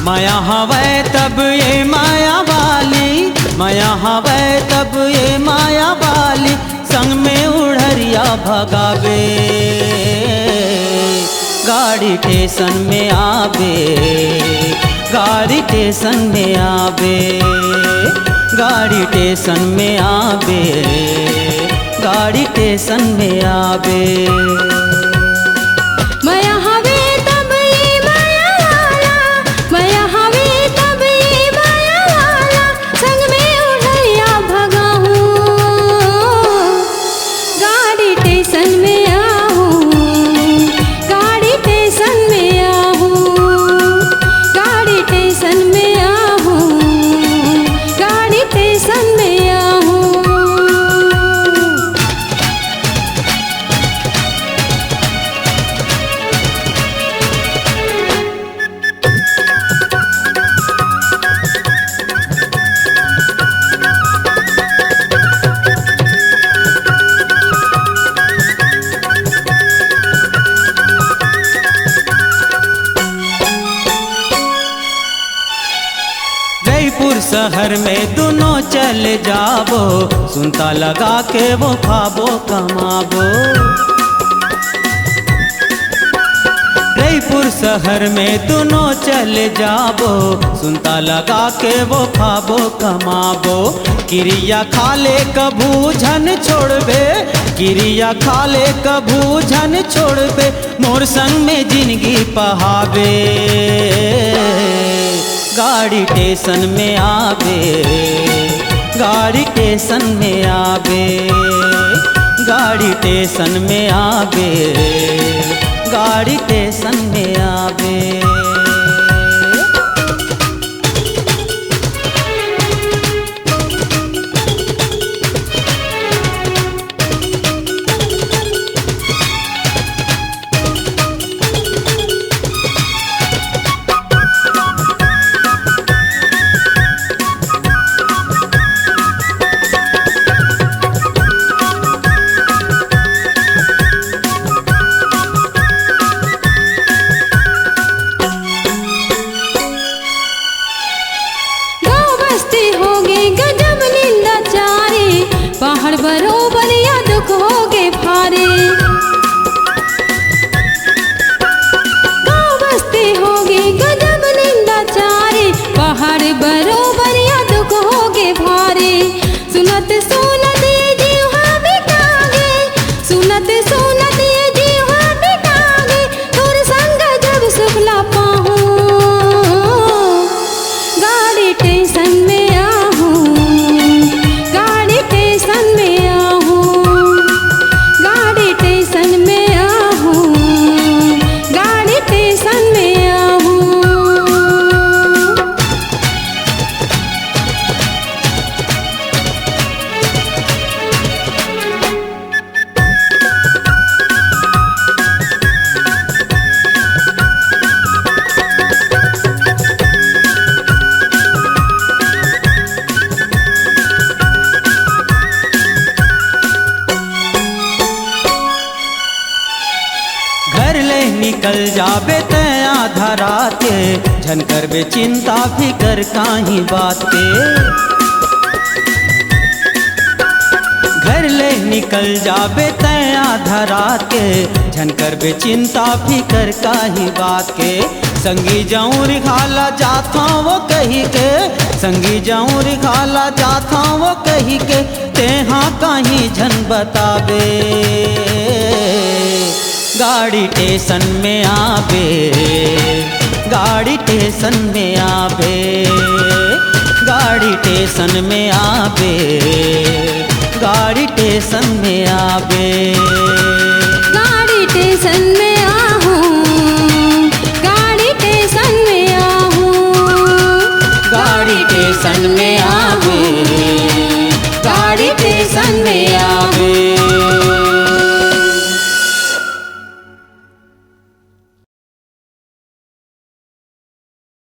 माया हवै तब ये माया वाली, माया हवै तब ये माया वाली, संग में उड़हरिया भगावे। गाड़ी स्टेशन में आवे, गाड़ी स्टेशन में आवे, गाड़ी स्टेशन में आवे, गाड़ी स्टेशन में आवे। माया हवे तब ये माया वाला, माया हवे तब ये माया वाला, संग में उड़हरिया भगाऊं। गाड़ी स्टेशन में आहूं, गाड़ी स्टेशन में आहूं, गाड़ी स्टेशन में आहूं, गाड़ी स्टेशन में आहूं। जयपुर शहर में दोनों चल जाबो, सुनता लगा के वो खाबो कमाबो। जयपुर शहर में दोनों चल जाबो, सुनता लगा के वो खाबो कमाबो। क्रिया खाले कभू झन छोड़बे, क्रिया खाले कभू झन छोड़बे, मोर संग में जिंदगी पहावे। गाड़ी स्टेशन में आवे, गाड़ी स्टेशन में आवे, गाड़ी स्टेशन में आवे, गाड़ी स्टेशन में आवे। पहाड़ बरोबर या दुख होगे भारे, गाँव बस्ती होगी गजब निंदाचारी, पहाड़ बरोबर या दुख होगे भारे। सुनत सुनत ये जीवा बिकागे, सुनत सुनत ये जीवा बिकागे, तोर संग जब सुखला पाहूं। गाड़ी स्टेशन में आहूं, गाड़ी स्टेशन में आहूं, गाड़ी स्टेशन में आहूं, गाड़ी स्टेशन में आहूं। घर ले निकल जाबे ते आधा रात के, झन करबे चिंता फिकर काहीं बात के। घर ले निकल जाबे ते आधा रात के, झन करबे चिंता फिकर काहीं बात के। संगी जाऊं रिखाला जाता वो कही के, संगी जाऊं रिखाला जाता वो कही के, तेहा काहीं झन बताबे। गाड़ी स्टेशन में आवे, गाड़ी स्टेशन में आवे, गाड़ी स्टेशन में आवे, गाड़ी स्टेशन में आवे। गाड़ी स्टेशन में आहूं, गाड़ी स्टेशन में आहूं, गाड़ी स्टेशन में आवे, गाड़ी स्टेशन में